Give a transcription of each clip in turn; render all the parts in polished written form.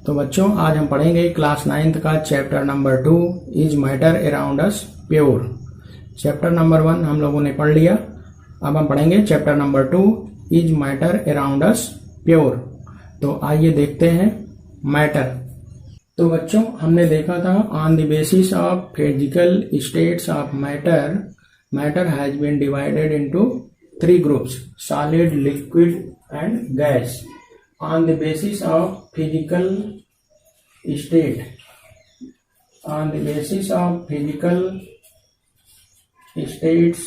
तो बच्चों आज हम पढ़ेंगे क्लास 9th का chapter number 2 is matter around us pure. Chapter number 1 हम लोगों ने पढ़ लिया। अब हम पढ़ेंगे chapter number 2 is matter around us pure. तो आइए देखते हैं मैटर। तो बच्चों हमने देखा था on the basis of physical states of matter, matter has been divided into 3 groups, solid, liquid and gas. On the basis of physical state, on the basis of physical states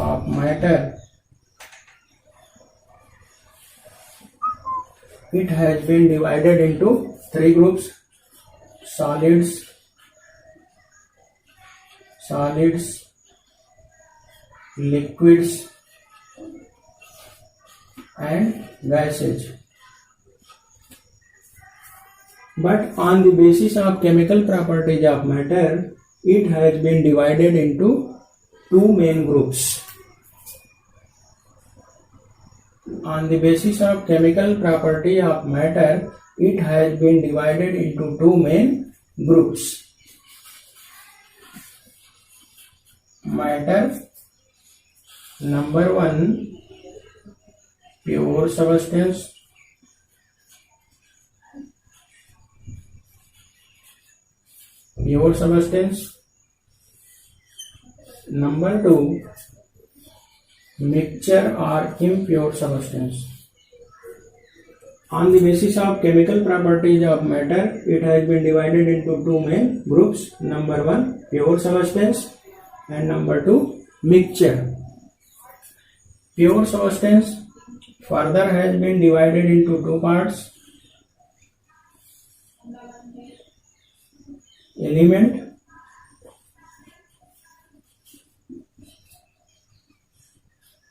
of matter, it has been divided into 3 groups: solids, liquids and gases. But on the basis of chemical properties of matter, it has been divided into 2 main groups. On the basis of chemical property of matter, it has been divided into 2 main groups. Matter number 1, pure substance. Pure substance. Number 2, mixture or impure substance. On the basis of chemical properties of matter, it has been divided into 2 main groups. Number 1, pure substance, and number 2, mixture. Pure substance further has been divided into 2 parts: element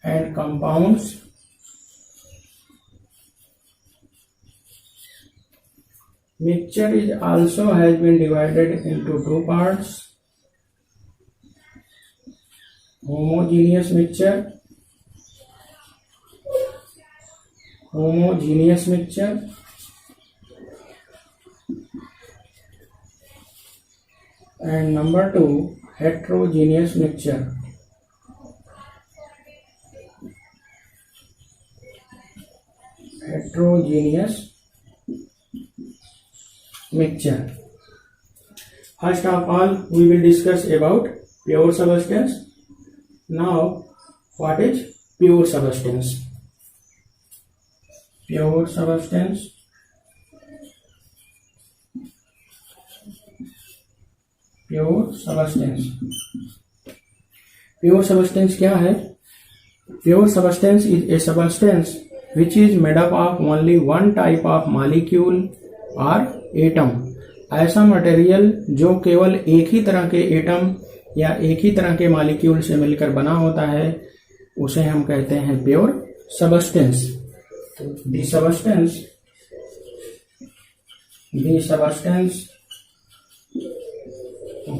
and compounds. Mixture is also has been divided into 2 parts: homogeneous mixture and number 2, heterogeneous mixture. First of all, we will discuss about pure substance. Now, what is pure substance? Pure substance क्या है? Pure substance is a substance which is made up of only one type of molecule or atom. ऐसा material जो केवल एक ही तरह के atom या एक ही तरह के मॉलिक्यूल से मिलकर बना होता है, उसे हम कहते हैं pure substance. The substance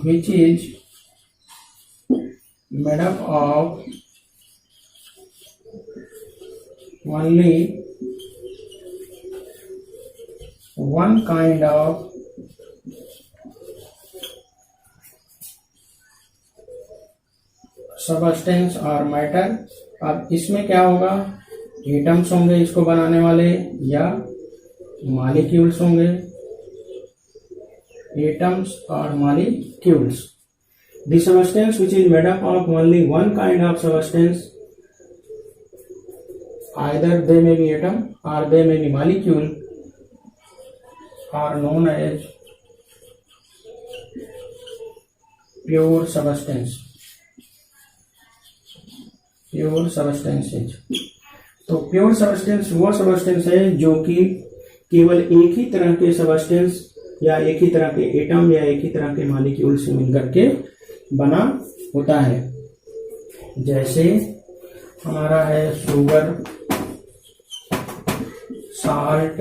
which is made up of only one kind of substance or matter. अब इसमें क्या होगा? एटम्स होंगे इसको बनाने वाले या मॉलिक्यूल्स होंगे? एटम्स और molecules. The substance which is made up of only one kind of substance, either they may be atom or they may be molecule, are known as pure substances. तो pure substance वो substance है जो कि केवल एक ही तरह के substance या एक ही तरह के एटम या एक ही तरह के मॉलिक्यूल से मिलकर के बना होता है। जैसे हमारा है sugar, salt,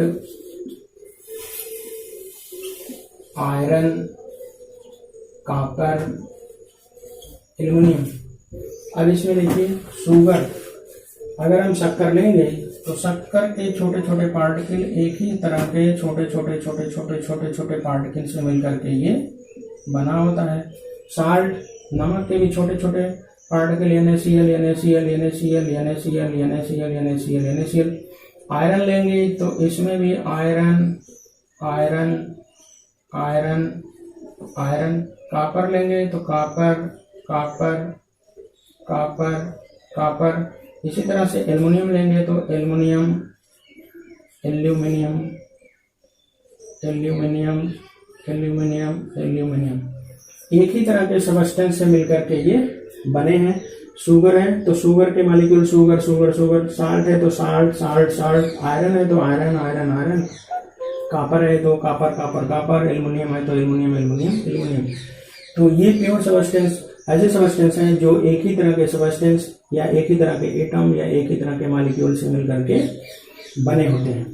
iron, copper, aluminium. अब इसमें देखिए शुगर, अगर हम शक्कर लेंगे तो शक्कर के छोटे छोटे पार्टिकल एक ही तरह के छोटे छोटे छोटे छोटे छोटे छोटे पार्टिकल से मिलकर के ये बना होता है। साल्ट, नमक के भी छोटे छोटे particle NaCl NaCl NaCl NaCl NaCl NaCl NaCl। Iron लेंगे तो इसमें भी iron iron iron iron. Copper लेंगे तो कॉपर कॉपर कॉपर कॉपर। इसी तरह से एल्युमिनियम लेंगे तो aluminium aluminium aluminium aluminium aluminium. एक ही तरह के सबस्टेंस से मिलकर के ये बने हैं। शुगर है तो शुगर के molecule sugar sugar sugar. Salt है तो साल्ट साल्ट साल्ट। आयरन है तो आयरन आयरन आयरन। कॉपर है तो कॉपर कॉपर कॉपर। एल्युमिनियम है तो एल्युमिनियम एल्युमिनियम एल्युमिनियम। तो ये प्योर सबस्टेंस ऐसे सबस्टेंस हैं जो एक ही तरह के सबस्टेंस या एक ही तरह के एटम या एक ही तरह के मॉलिक्यूल से मिलकर के बने होते हैं।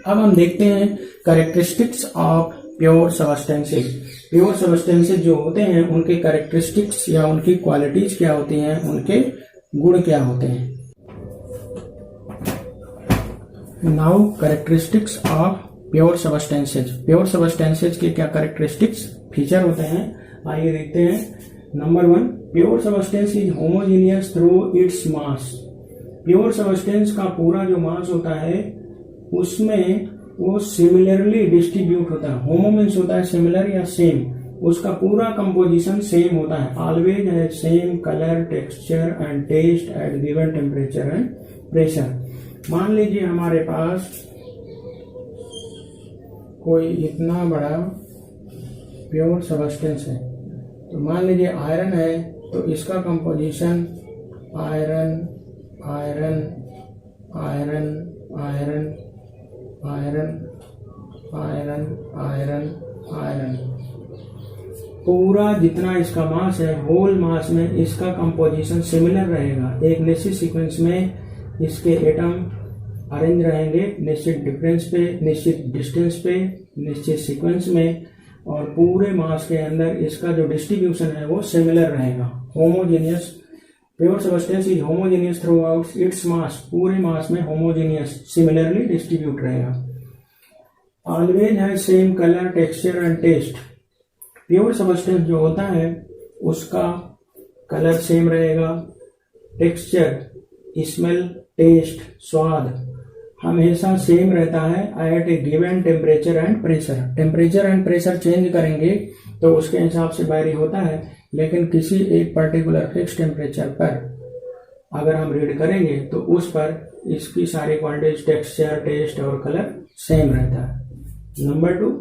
अब हम देखते हैं characteristics of pure substances. Pure substances जो होते हैं उनके कैरेक्टरिस्टिक्स या उनकी क्वालिटीज क्या होती हैं, उनके गुण क्या होते हैं। Now characteristics of pure substances. Pure substances के क्या कैरेक्टरिस्टिक्स फीचर होते हैं, आइए देखते हैं। Number 1, pure substance is homogeneous through its mass. Pure substance का पूरा जो मास होता है उसमें वो सिमिलरली डिस्ट्रीब्यूट होता है। होमो मीन्स होता है सिमिलर या सेम, उसका पूरा कंपोजिशन सेम होता है। ऑलवेज है same colour texture and taste at given temperature and pressure. मान लीजिए हमारे पास कोई इतना बड़ा प्योर सबस्टेंस है, तो मान लीजिए आयरन है तो इसका composition iron iron iron iron iron iron iron iron. पूरा जितना इसका मास है होल मास में इसका कंपोजिशन सिमिलर रहेगा। एक निश्चित सीक्वेंस में इसके एटम अरेंज रहेंगे, निश्चित डिफरेंस पे, निश्चित डिस्टेंस पे, निश्चित सीक्वेंस में, और पूरे मास के अंदर इसका जो डिस्ट्रीब्यूशन है वो सिमिलर रहेगा। Homogeneous pure substance is homogeneous throughout its mass. पूरे मास में होमोजेनियस सिमिलरली डिस्ट्रीब्यूट रहेगा। ऑलवेज है same colour texture and taste. Pure substance जो होता है उसका कलर सेम रहेगा, टेक्सचर, स्मेल, टेस्ट, स्वाद हमेशा सेम रहता है at a given temperature and pressure. Temperature and pressure change करेंगे तो उसके हिसाब से वैरी होता है, लेकिन किसी एक पर्टिकुलर फिक्स टेम्परेचर पर अगर हम रीड करेंगे तो उस पर इसकी सारी क्वांटिटीज, टेक्सचर, टेस्ट और कलर सेम रहता है। Number 2,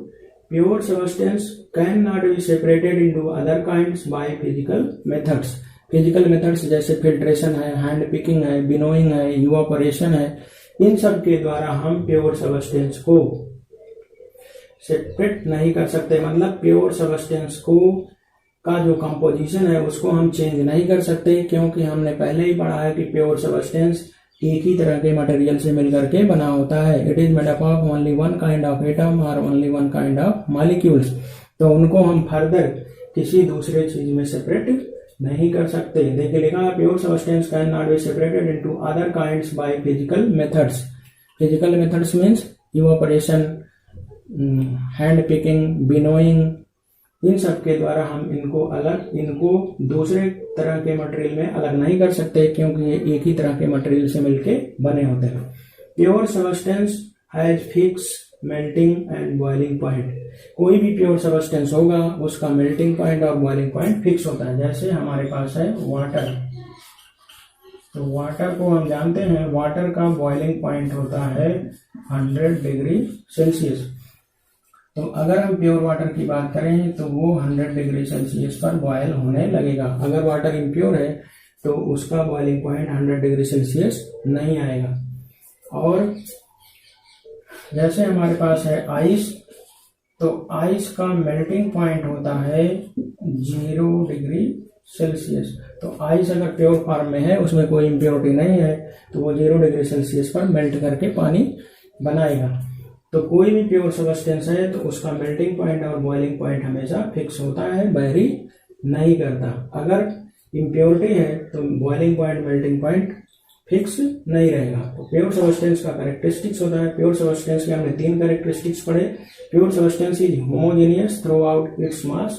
pure substance can not be separated into other kinds by physical methods. Physical methods जैसे फिल्ट्रेशन है, हैंड पिकिंग है, बिनोइंग है, इवापोरेशन है, इन सब के द्वारा हम प्योर सबस्टेंस को सेपरेट नहीं कर सकते। मतलब प्योर सबस्टेंस को का जो कंपोजिशन है उसको हम चेंज नहीं कर सकते, क्योंकि हमने पहले ही पढ़ा है कि प्योर सबस्टेंस एक ही तरह के मटेरियल से मिलकर के बना होता है। It is made up of only one kind of atom और only one kind of molecules. तो उनको हम फर्दर किसी दूसरे चीज में सेपरेट नहीं कर सकते। देखिए लिखा है pure substance can not be separated into other kinds by physical methods. Physical methods means evaporation, hand picking, winnowing, इन सब के द्वारा हम इनको दूसरे तरह के मटेरियल में अलग नहीं कर सकते, क्योंकि ये एक ही तरह के मटेरियल से मिलके बने होते हैं। Pure substance has fix melting and boiling point. कोई भी प्योर सबस्टेंस होगा उसका मेल्टिंग पॉइंट और बॉइलिंग पॉइंट फिक्स होता है। जैसे हमारे पास है वाटर, तो वाटर को हम जानते हैं वाटर का बॉइलिंग पॉइंट होता है 100 डिग्री सेल्सियस। तो अगर हम प्योर वाटर की बात करें तो वो 100 डिग्री सेल्सियस पर बॉयल होने लगेगा। अगर वाटर इम्प्योर है तो उसका बॉइलिंग पॉइंट 100 डिग्री सेल्सियस नहीं आएगा। और जैसे हमारे पास है आइस, तो आइस का मेल्टिंग पॉइंट होता है 0 डिग्री सेल्सियस। तो आइस अगर प्योर फॉर्म में है, उसमें कोई इम्प्योरिटी नहीं है, तो वो 0 डिग्री सेल्सियस पर मेल्ट करके पानी बनाएगा। तो कोई भी प्योर सबस्टेंस है तो उसका मेल्टिंग पॉइंट और बॉइलिंग पॉइंट हमेशा फिक्स होता है, वेरी नहीं करता। अगर इम्प्योरिटी है तो boiling point, melting point fix नहीं रहेगा। तो प्योर सब्सटेंस का कैरेक्टरिस्टिक्स होता है, प्योर सब्सटेंस के हमने 3 कैरेक्टरिस्टिक्स पढ़े। Pure substance is homogeneous throughout its mass,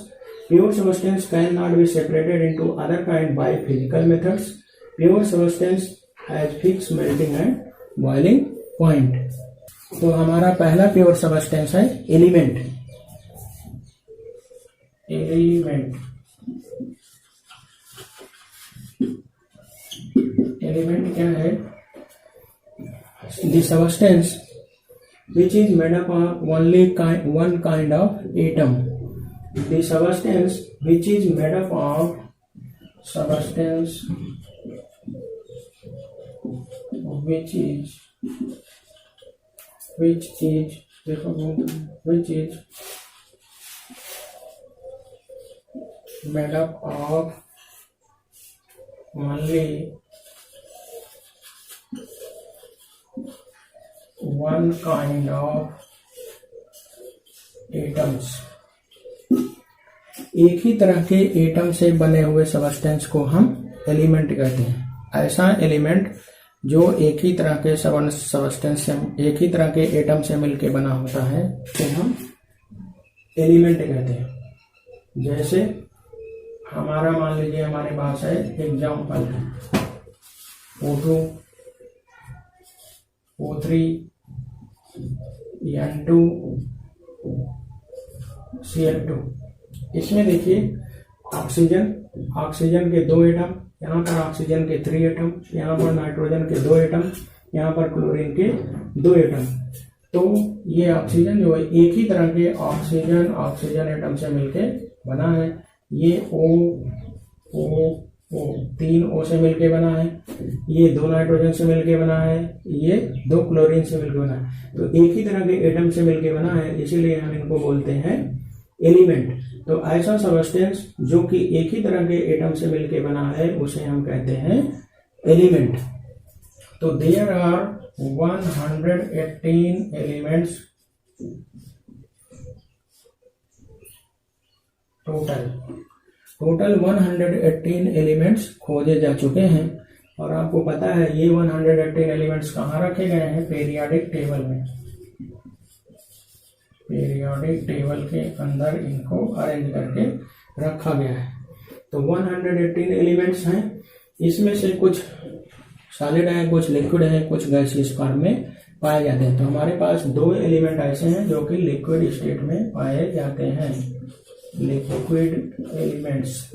pure substance can not be separated into other kind bye physical methods, pure substance has fix melting and boiling point. तो हमारा पहला pure substance है element. Element element क्या है? The substance which is made up of only one kind of atom. The substance which is made up of made up of only one kind of atoms, एक ही तरह के atom से बने हुए substance को हम एलिमेंट कहते हैं। ऐसा एलिमेंट जो एक ही तरह के सब्सटेंस से, एक ही तरह के एटम से मिलके बना होता है, तो हम एलिमेंट कहते हैं। जैसे हमारा मान लीजिए हमारे पास है example O2, O3, N2, Cl2। इसमें देखिए ऑक्सीजन के 2 एटम, यहाँ पर ऑक्सीजन के 3 एटम, यहाँ पर नाइट्रोजन के 2 एटम, यहाँ पर क्लोरीन के 2 एटम। तो ये ऑक्सीजन जो है एक ही तरह के ऑक्सीजन एटम से मिलके बना है। ये O 3 O से मिलके बना है, ये 2 नाइट्रोजन से मिलके बना है, ये 2 क्लोरीन से मिलके बना है। तो एक ही तरह के एटम से मिलके बना है, इसीलिए हम इनको बोलते हैं एलिमेंट। तो ऐसा सब्सटेंस जो कि एक ही तरह के एटम से मिलके बना है, उसे हम कहते हैं एलिमेंट। तो there are 118 elements total 118 elements खोजे जा चुके हैं। और आपको पता है ये 118 एलिमेंट्स कहाँ रखे गए हैं? पीरियोडिक टेबल में। पीरियोडिक टेबल के अंदर इनको अरेंज करके रखा गया है। तो 118 एलिमेंट्स हैं, इसमें से कुछ सॉलिड है, कुछ लिक्विड है, कुछ गैसियस फॉर्म में पाए जाते हैं। तो हमारे पास 2 एलिमेंट ऐसे हैं जो कि लिक्विड स्टेट में पाए जाते हैं, लिक्विड एलिमेंट्स।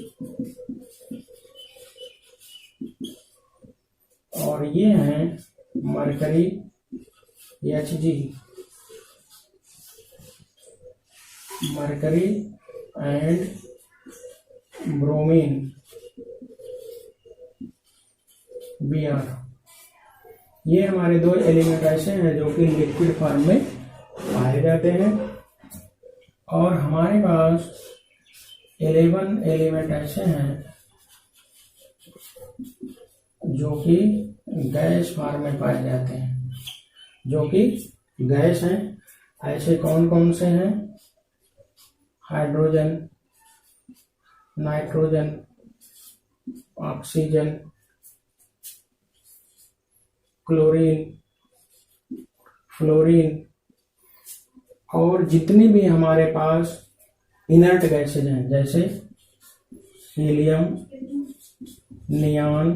और ये हैं mercury Hg, mercury and bromine Br। ये हमारे 2 एलिमेंट ऐसे हैं जो कि लिक्विड फॉर्म में पाए जाते हैं। और हमारे पास 11 एलिमेंट ऐसे हैं जो कि गैस फॉर्म में पाए जाते हैं, जो कि गैस हैं। ऐसे कौन कौन से हैं? Hydrogen, nitrogen, oxygen, chlorine, fluorine, और जितनी भी हमारे पास इनर्ट गैसेज हैं, जैसे helium, neon,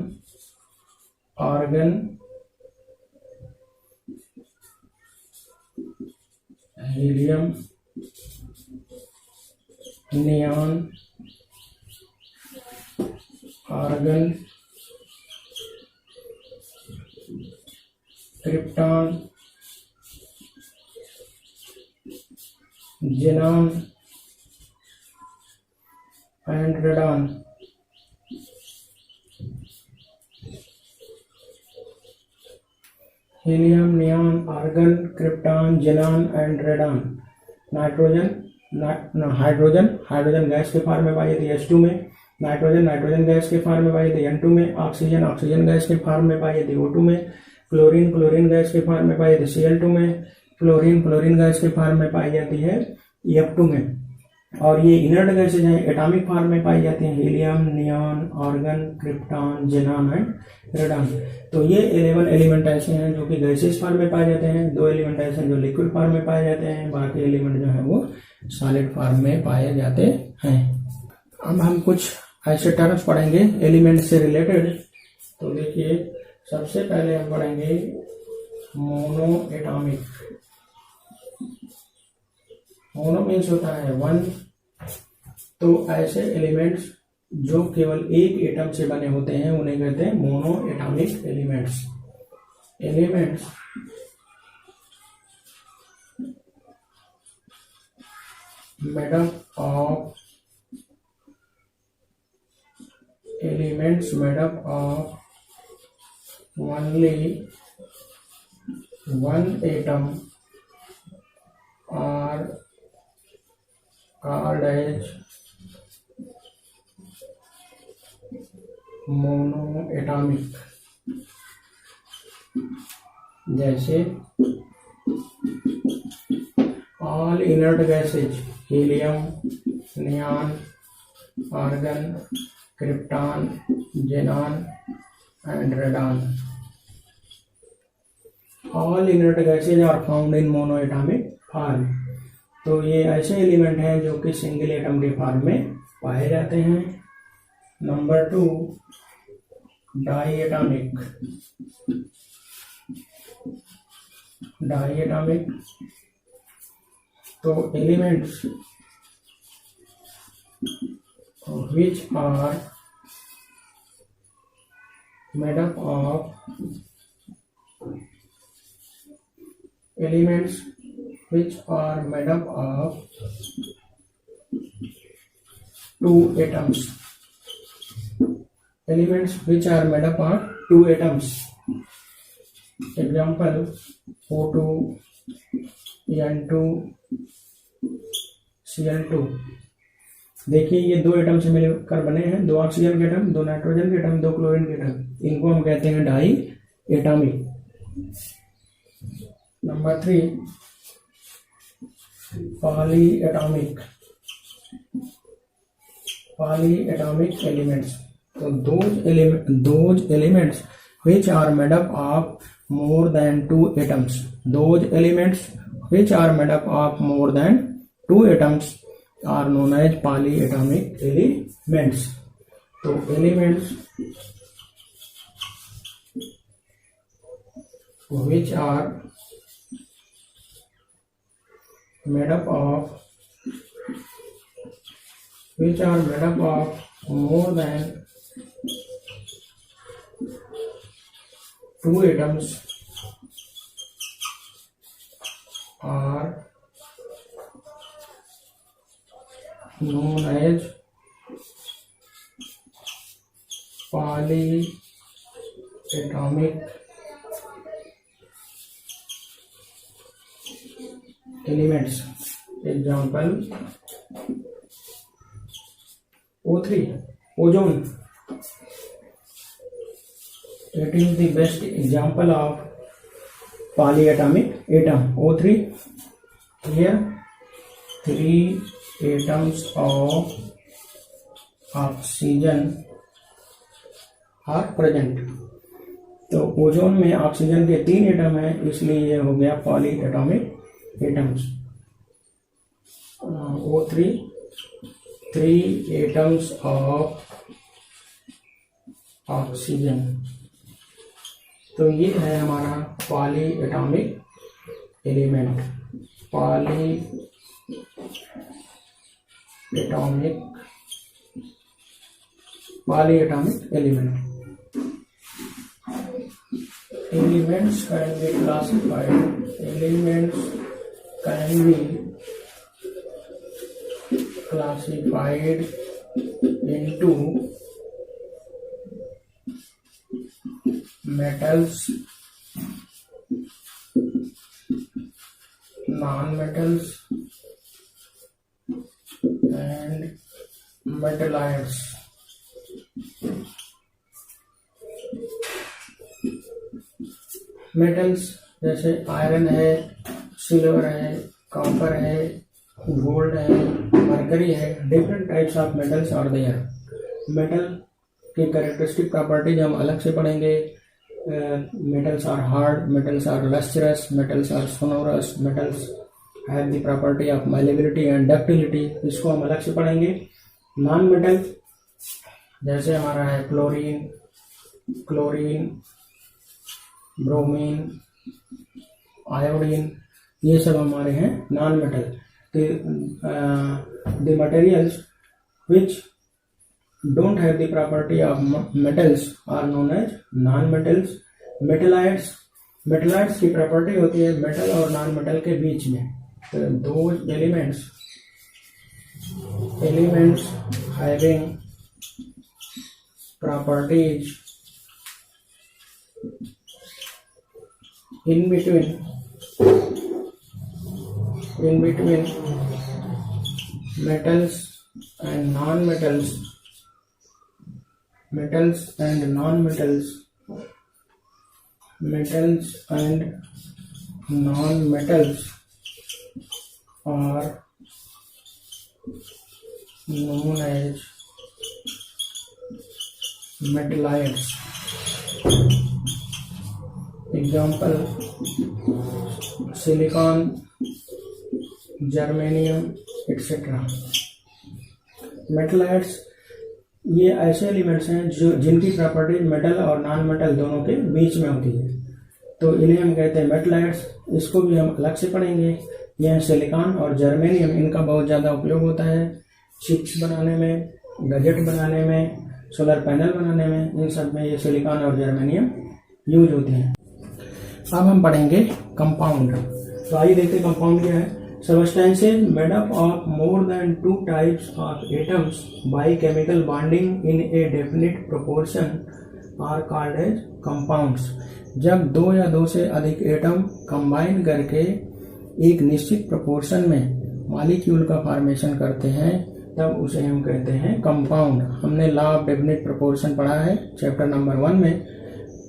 argon, helium, neon, argon, krypton, xenon and radon. Helium, neon, argon, krypton, xenon and radon. Hydrogen gas के फॉर्म में पाई जाती है H2 में, नाइट्रोजन गैस के फॉर्म में पाई जाती है N2 में, ऑक्सीजन गैस के फॉर्म में पाई जाती है O2 में, क्लोरीन गैस के फॉर्म में पाई जाती है Cl2 में, फ्लोरीन गैस के फॉर्म में पाई जाती है F2 में। और ये इनर्ट गैसेज हैं, एटॉमिक फॉर्म में पाई जाती हैं, helium, neon, argon, krypton, xenon and radon. तो ये 11 एलिमेंट ऐसे हैं जो कि गैसेज फॉर्म में पाए जाते हैं, 2 एलिमेंट ऐसे हैं जो लिक्विड फॉर्म में पाए जाते हैं, बाकी एलिमेंट जो है वो सॉलिड फॉर्म में पाए जाते हैं। अब हम कुछ ऐसे टर्म्स पढ़ेंगे एलिमेंट से रिलेटेड। तो देखिए, सबसे पहले हम पढ़ेंगे मोनो एटॉमिक। मोनो मीन्स होता है 1। तो ऐसे एलिमेंट्स जो केवल एक एटम से बने होते हैं उन्हें कहते हैं mono atomic elements. Elements made up of only one atom are called as monoatomic। जैसे all inert gases, helium, neon, argon, krypton, xenon and radon। All inert gases are found in monoatomic form। तो ये ऐसे element हैं जो कि single atom के form में पाए जाते हैं। नंबर 2, डाईएटॉमिक। डाईएटॉमिक तो elements which are made up of elements which are made up of 2 atoms। Elements which are made up of 2 atoms। Example O2, N2, Cl2। देखिए, ये 2 एटम से मिलकर बने हैं, 2 ऑक्सीजन के एटम, 2 नाइट्रोजन के एटम, 2 क्लोरीन के एटम। इनको हम कहते हैं diatomic. Number 3, polyatomic. Polyatomic elements तो those elements which are made up of more than 2 atoms। those elements which are made up of more than 2 atoms are known as polyatomic elements। तो elements which are made up of more than 2 atoms are known as polyatomic elements। Example O3, ozone। It is the best example of polyatomic atom। O3, here 3 atoms of oxygen are present। तो ozone में oxygen के 3 atom हैं, इसलिए ये हो गया polyatomic atoms. O3, 3 atoms of oxygen. तो ये है हमारा polyatomic element. Polyatomic element. Elements can be classified into metals, non-metals and metalloids। Metals जैसे आयरन है, सिल्वर है, कॉपर है, गोल्ड है, मरकरी है, different types of metals are there. Metal के कैरेक्टरिस्टिक प्रॉपर्टीज हम अलग से पढ़ेंगे। Metals are hard, metals are lustrous, metals are sonorous, metals have the property of malleability and ductility, इसको हम अलग से पढ़ेंगे। नॉन मेटल जैसे हमारा है क्लोरीन, ब्रोमीन, आयोडीन, ये सब हमारे हैं non metal. The materials which don't have the property of metals are known as non-metals। मेटलाइट्स की प्रॉपर्टी होती है मेटल और नॉन मेटल के बीच में। तो दो elements having properties in between metals and non-metals, metals and non-metals are known as metallites। Example silicon, germanium etcetera. मेटलाइट्स ये ऐसे एलिमेंट्स हैं जो जिनकी प्रॉपर्टीज मेटल और नॉन मेटल दोनों के बीच में होती है, तो इन्हें हम कहते हैं मेटलाइट्स। इसको भी हम अलग से पढ़ेंगे। यह सिलिकॉन और जर्मेनियम, इनका बहुत ज़्यादा उपयोग होता है चिप्स बनाने में, गैजेट बनाने में, सोलर पैनल बनाने में, इन सब में ये सिलिकॉन और जर्मेनियम यूज होते हैं। अब हम पढ़ेंगे कंपाउंड। तो आइए देखते हैं कंपाउंड क्या है। Substances made up of more than two types of atoms by chemical bonding in a definite proportion are called as compounds। जब दो या दो से अधिक एटम कंबाइन करके एक निश्चित प्रोपोर्शन में मॉलिक्यूल का फॉर्मेशन करते हैं तब उसे हम कहते हैं कंपाउंड। हमने लॉ ऑफ डेफिनिट प्रोपोर्शन पढ़ा है चैप्टर नंबर 1 में,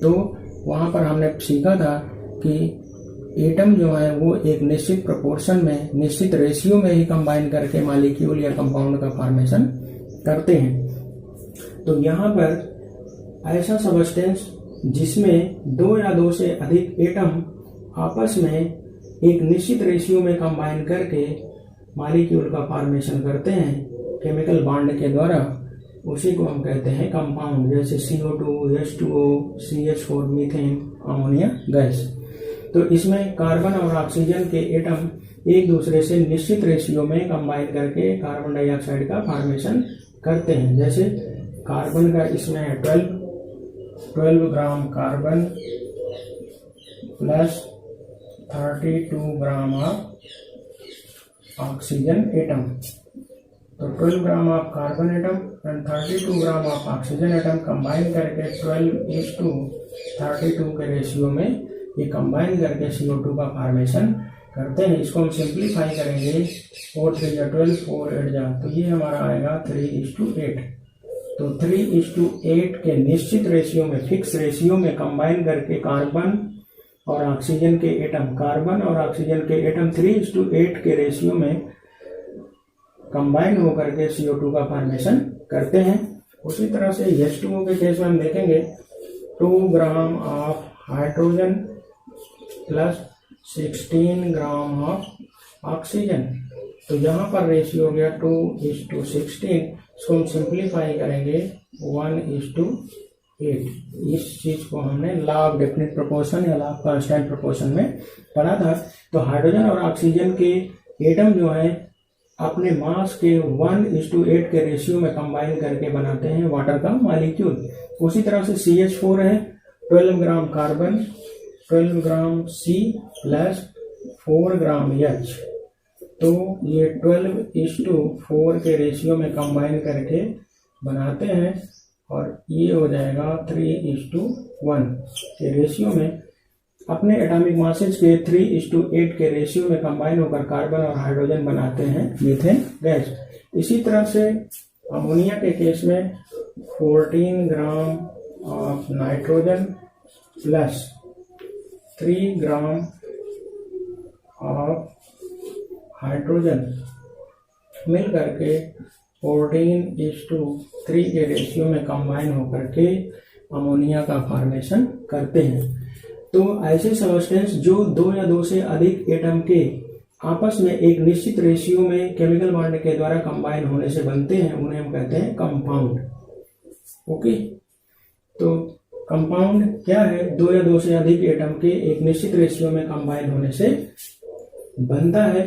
तो वहाँ पर हमने सीखा था कि एटम जो है वो एक निश्चित प्रोपोर्शन में, निश्चित रेशियो में ही कंबाइन करके मॉलिक्यूल या कंपाउंड का फॉर्मेशन करते हैं। तो यहाँ पर ऐसा सबस्टेंस जिसमें दो या दो से अधिक एटम आपस में एक निश्चित रेशियो में कंबाइन करके मॉलिक्यूल का फॉर्मेशन करते हैं केमिकल बॉन्ड के द्वारा, उसी को हम कहते हैं कंपाउंड। जैसे CO2, H2O, CH4, methane, ammonia gas. तो इसमें कार्बन और ऑक्सीजन के एटम एक दूसरे से निश्चित रेशियो में कंबाइन करके कार्बन डाइऑक्साइड का फॉर्मेशन करते हैं। जैसे कार्बन का इसमें है 12 gram carbon plus 32 gram of oxygen atom. तो 12 gram of carbon atom and 32 gram of oxygen atom combine करके 12:32 के रेशियो में ये कंबाइन करके CO2 का फॉर्मेशन करते हैं। इसको हम सिंप्लीफाई करेंगे, 4 3 जा 12, 4 8 जा, तो ये हमारा आएगा 3:8। तो 3:8 के निश्चित रेशियो में, फिक्स रेशियो में कंबाइन करके कार्बन और ऑक्सीजन के एटम 3:8 के रेशियो में कंबाइन होकर के CO2 का फॉर्मेशन करते हैं। उसी तरह से H2O के केस में हम देखेंगे 2 ग्राम of hydrogen plus 16 gram of oxygen. तो यहाँ पर रेशियो हो गया 2:16। इसको हम सिंप्लीफाई करेंगे 1:8। इस चीज को हमने लॉ ऑफ डेफिनिट प्रोपोर्शन या लॉ ऑफ कांस्टेंट प्रोपोर्शन में पढ़ा था। तो हाइड्रोजन और ऑक्सीजन के एटम जो है अपने मास के 1:8 के रेशियो में कंबाइन करके बनाते हैं वाटर का मॉलिक्यूल। उसी तरह से CH4 है 12 ग्राम कार्बन, 12 ग्राम C प्लस 4 ग्राम H। तो ये 12:4 के रेशियो में कंबाइन करके बनाते हैं और ये हो जाएगा 3:1 के रेशियो में। अपने एटॉमिक मासेज के 3:8 के रेशियो में कंबाइन होकर कार्बन और हाइड्रोजन बनाते हैं मीथेन गैस। इसी तरह से अमोनिया के केस में 14 gram of nitrogen plus 3 gram of hydrogen मिल करके 14:3 के रेशियो में कंबाइन होकर के अमोनिया का फॉर्मेशन करते हैं। तो ऐसे सबस्टेंस जो 2 या 2 से अधिक एटम के आपस में एक निश्चित रेशियो में केमिकल बॉन्ड के द्वारा कंबाइन होने से बनते हैं, उन्हें हम कहते हैं कंपाउंड। ओके, तो कंपाउंड क्या है? 2 या 2 से अधिक एटम के एक निश्चित रेशियो में कंबाइन होने से बनता है।